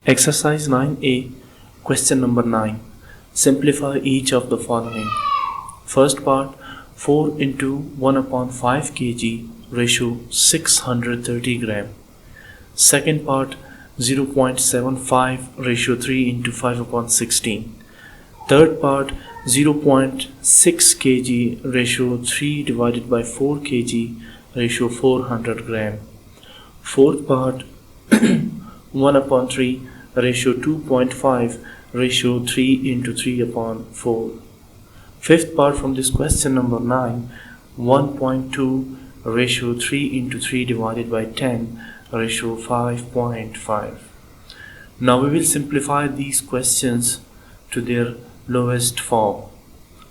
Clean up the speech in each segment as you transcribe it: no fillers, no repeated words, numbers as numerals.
Exercise 9A, question number 9. Simplify each of the following. First part, 4 into 1 upon 5 kg ratio 630 gram. Second part, 0.75 ratio 3 into 5 upon 16. Third part, 0.6 kg ratio 3 divided by 4 kg ratio 400 gram. Fourth part, 1 upon 3 ratio 2.5 ratio 3 into 3 upon 4. Fifth part from this question number 9, 1.2 ratio 3 into 3 divided by 10 ratio 5.5. Now we will simplify these questions to their lowest form.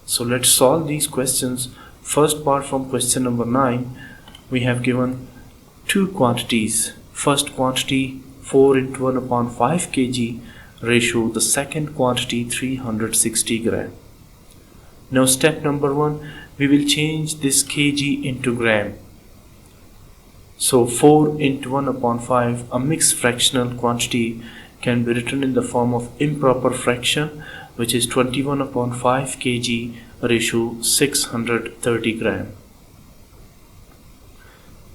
So let's solve these questions. First part from question number 9, we have given two quantities. First quantity 4 into 1 upon 5 kg ratio, the second quantity 360 gram. Now step number 1, we will change this kg into gram. So 4 into 1 upon 5, a mixed fractional quantity, can be written in the form of improper fraction, which is 21 upon 5 kg ratio 630 gram.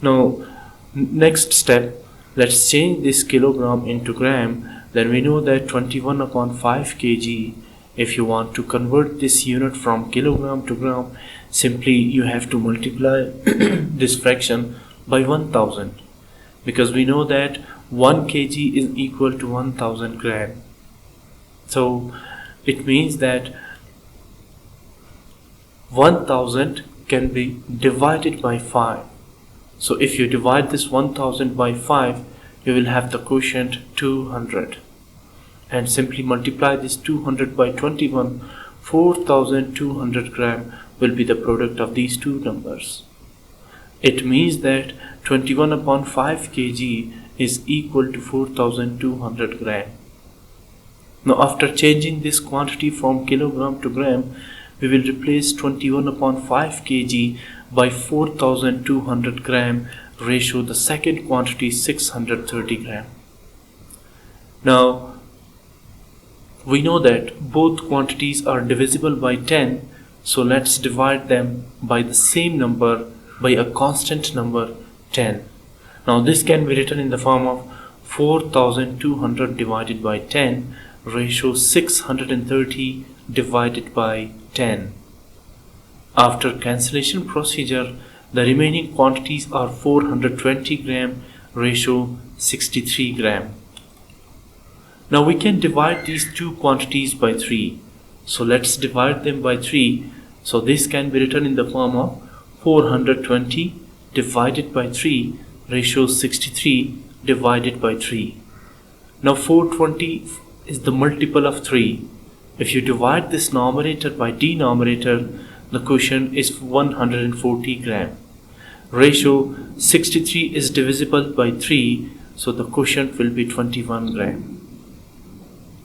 Now next step, let's change this kilogram into gram. Then we know that 21 upon 5 kg, if you want to convert this unit from kilogram to gram, simply you have to multiply this fraction by 1000, because we know that 1 kg is equal to 1000 gram. So it means that 1000 can be divided by 5. So if you divide this 1000 by 5, you will have the quotient 200, and simply multiply this 200 by 21. 4200 gram will be the product of these two numbers. It means that 21 upon 5 kg is equal to 4200 gram. Now after changing this quantity from kilogram to gram, we will replace 21 upon 5 kg by 4200 gram ratio, the second quantity 630 gram. Now we know that both quantities are divisible by 10, so let's divide them by the same number, by a constant number 10. Now this can be written in the form of 4200 divided by 10 ratio 630 divided by 10. After cancellation procedure, the remaining quantities are 420 gram ratio 63 gram. Now we can divide these two quantities by 3. So let's divide them by 3. So this can be written in the form of 420 divided by 3 ratio 63 divided by 3. Now 420 is the multiple of 3. If you divide this numerator by denominator, the quotient is 140 gram. Ratio 63 is divisible by 3, so the quotient will be 21 gram.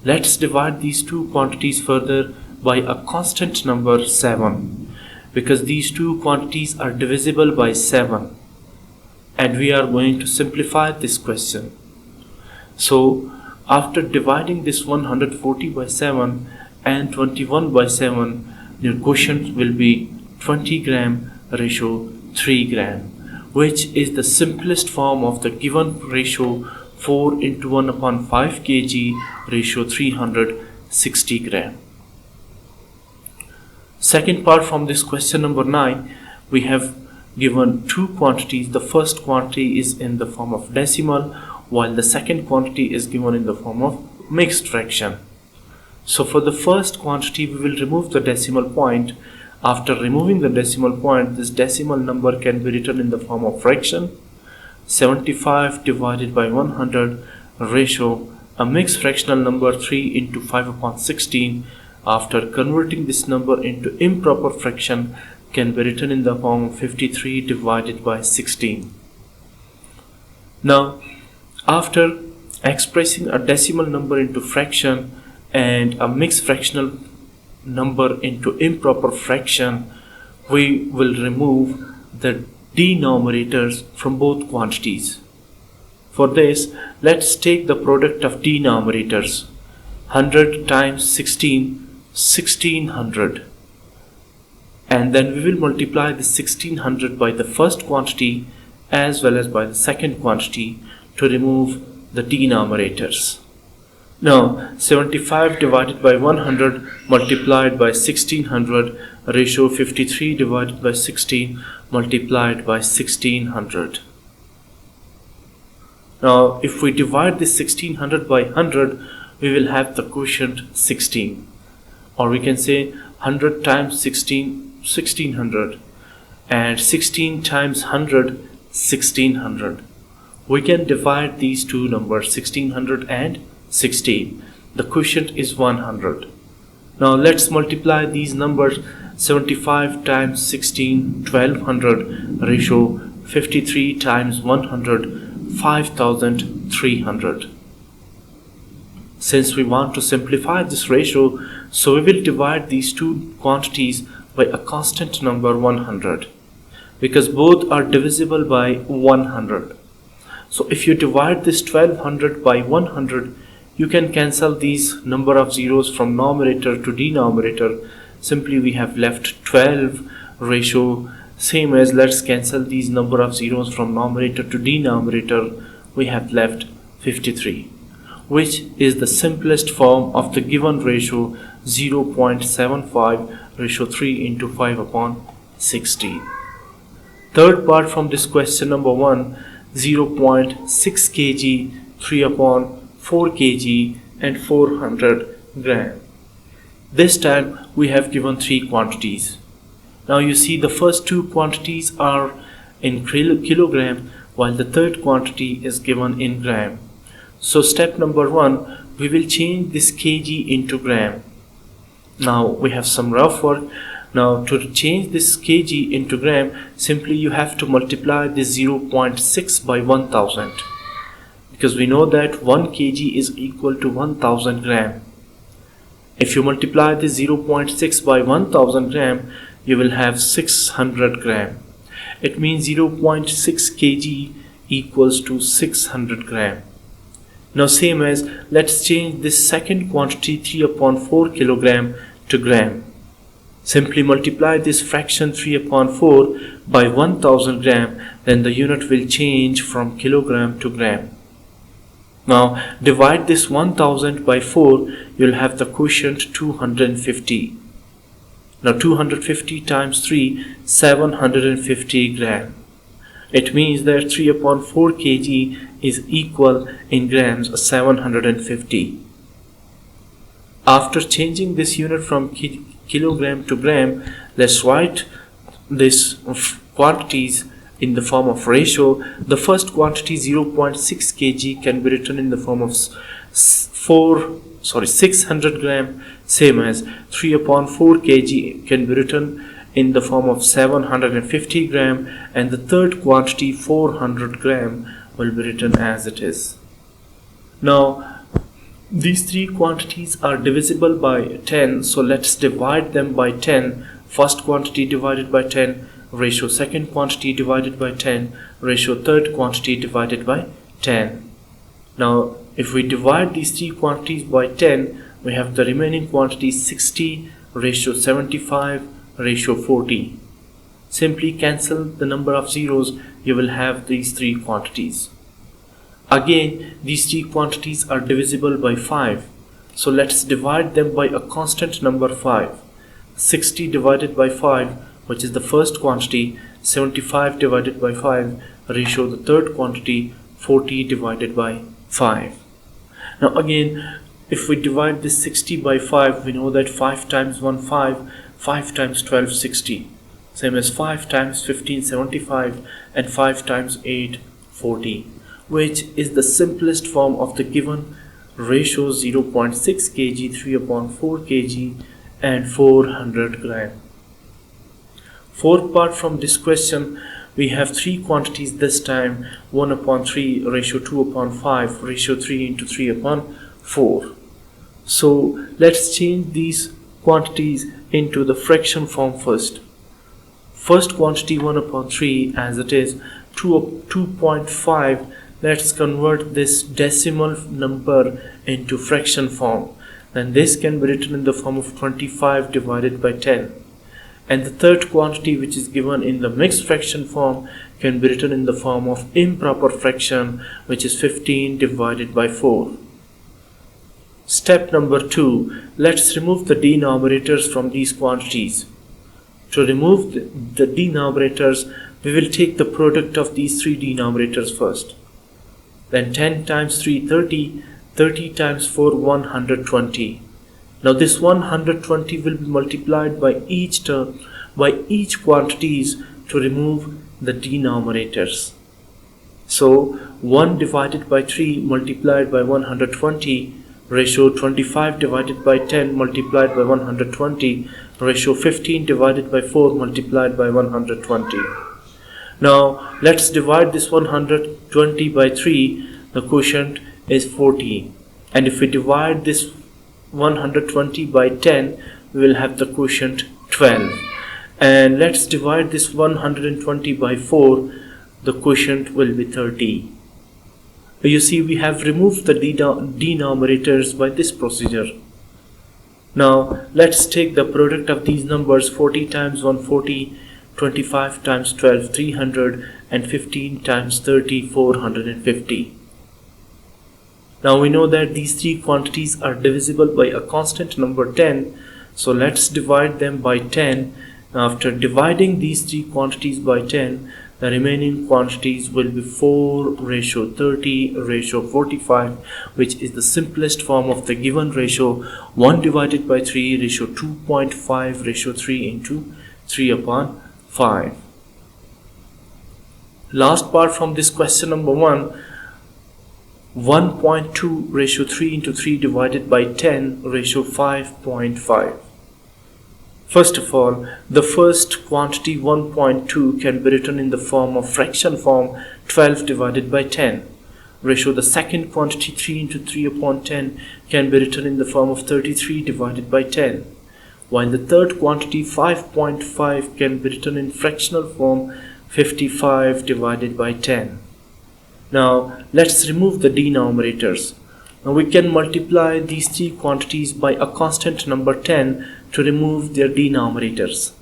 Let's divide these two quantities further by a constant number 7, because these two quantities are divisible by 7, and we are going to simplify this question. So after dividing this 140 by 7 and 21 by 7, your quotient will be 20 gram ratio 3 gram, which is the simplest form of the given ratio 4 into 1 upon 5 kg ratio 360 gram. Second part from this question number 9, we have given two quantities. The first quantity is in the form of decimal, while the second quantity is given in the form of mixed fraction. So for the first quantity, we will remove the decimal point. After removing the decimal point, this decimal number can be written in the form of fraction 75 divided by 100 ratio a mixed fractional number 3 into 5 upon 16. After converting this number into improper fraction, can be written in the form of 53 divided by 16. Now after expressing a decimal number into fraction and a mixed fractional number into improper fraction, we will remove the denominators from both quantities. For this, let's take the product of denominators. 100 times 16, 1600. And then we will multiply the 1600 by the first quantity as well as by the second quantity to remove the denominators. Now 75 divided by 100 multiplied by 1600, ratio 53 divided by 16 multiplied by 1600. Now if we divide this 1600 by 100, we will have the quotient 16, or we can say 100 times 16, 1600, and 16 times 100, 1600. We can divide these two numbers, 1600 and 16. The quotient is 100. Now let's multiply these numbers. 75 times 16, 1200, ratio 53 times 100, 5300. Since we want to simplify this ratio, so we will divide these two quantities by a constant number 100, because both are divisible by 100. So if you divide this 1200 by 100, you can cancel these number of zeros from numerator to denominator. Simply we have left 12 ratio, same as let's cancel these number of zeros from numerator to denominator. We have left 53, which is the simplest form of the given ratio 0.75 ratio 3 into 5 upon 16. Third part from this question number 1, 0.6 kg, 3 upon 4 kg and 400 gram. This time we have given three quantities. Now you see the first two quantities are in kilogram, while the third quantity is given in gram. So step number 1, we will change this kg into gram. Now we have some rough work. Now to change this kg into gram, simply you have to multiply this 0.6 by 1000, because we know that 1 kg is equal to 1000 gram. If you multiply this 0.6 by 1000 gram, you will have 600 gram. It means 0.6 kg equals to 600 gram. Now same as, let's change this second quantity 3 upon 4 kilogram to gram. Simply multiply this fraction 3 upon 4 by 1000 gram, then the unit will change from kilogram to gram. Now divide this 1000 by 4, you will have the quotient 250. Now 250 times 3, 750 gram. It means that 3 upon 4 kg is equal in grams 750. After changing this unit from kilogram to gram, let's write this quantities in the form of ratio. The first quantity 0.6 kg can be written in the form of 600 gram, same as 3 upon 4 kg can be written in the form of 750 gram, and the third quantity 400 gram will be written as it is. Now these three quantities are divisible by 10, so let's divide them by 10. First quantity divided by 10, ratio second quantity divided by 10, ratio third quantity divided by 10. Now if we divide these three quantities by 10, we have the remaining quantity 60, ratio 75, ratio 40. Simply cancel the number of zeros, you will have these three quantities. Again, these three quantities are divisible by 5, so let's divide them by a constant number 5. 60 divided by 5, which is the first quantity, 75 divided by 5, ratio the third quantity, 40 divided by 5. Now again, if we divide this 60 by 5, we know that 5 times 1 5, 5 times 12 60, same as 5 times 15 75, and 5 times 8 40, which is the simplest form of the given ratio 0.6 kg, 3 upon 4 kg and 400 gram. Fourth part from this question, we have three quantities this time, 1 upon 3, ratio 2 upon 5, ratio 3 into 3 upon 4. So let's change these quantities into the fraction form first. First quantity 1 upon 3 as it is, 2.5 let's convert this decimal number into fraction form. And this can be written in the form of 25 divided by 10. And the third quantity, which is given in the mixed fraction form, can be written in the form of improper fraction, which is 15 divided by 4. Step number 2. Let's remove the denominators from these quantities. To remove the denominators, we will take the product of these three denominators first. Then 10 times 3, 30. 30 times 4, 120. Now this 120 will be multiplied by each term, by each quantities to remove the denominators. So 1 divided by 3 multiplied by 120, ratio 25 divided by 10 multiplied by 120, ratio 15 divided by 4 multiplied by 120. Now let's divide this 120 by 3. The quotient is 14, and if we divide this 120 by 10, we will have the quotient 12. And let's divide this 120 by 4, the quotient will be 30. You see, we have removed the denominators by this procedure. Now let's take the product of these numbers. 40 times 140, 25 times 12, 300, and 15 times 30, 450. Now we know that these three quantities are divisible by a constant number 10, so let's divide them by 10. After dividing these three quantities by 10, the remaining quantities will be 4 ratio 30 ratio 45, which is the simplest form of the given ratio. 1 divided by 3 ratio 2.5 ratio 3 into 3 upon 5. Last part from this question number 1. 1.2 ratio 3 into 3 divided by 10 ratio 5.5. First of all, the first quantity 1.2 can be written in the form of fraction form 12 divided by 10. Ratio the second quantity 3 into 3 upon 10 can be written in the form of 33 divided by 10. While the third quantity 5.5 can be written in fractional form 55 divided by 10. Now let's remove the denominators. Now we can multiply these three quantities by a constant number 10 to remove their denominators.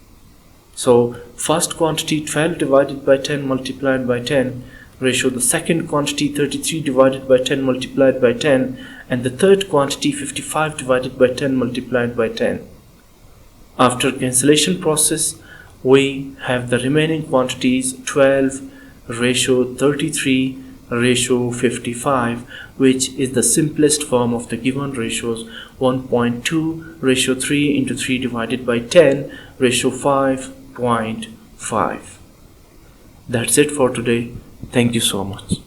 So first quantity 12 divided by 10 multiplied by 10, ratio the second quantity 33 divided by 10 multiplied by 10, and the third quantity 55 divided by 10 multiplied by 10. After cancellation process, we have the remaining quantities 12 ratio 33 ratio 55, which is the simplest form of the given ratios. 1.2 ratio 3 into 3 divided by 10 ratio 5.5. That's it for today. Thank you so much.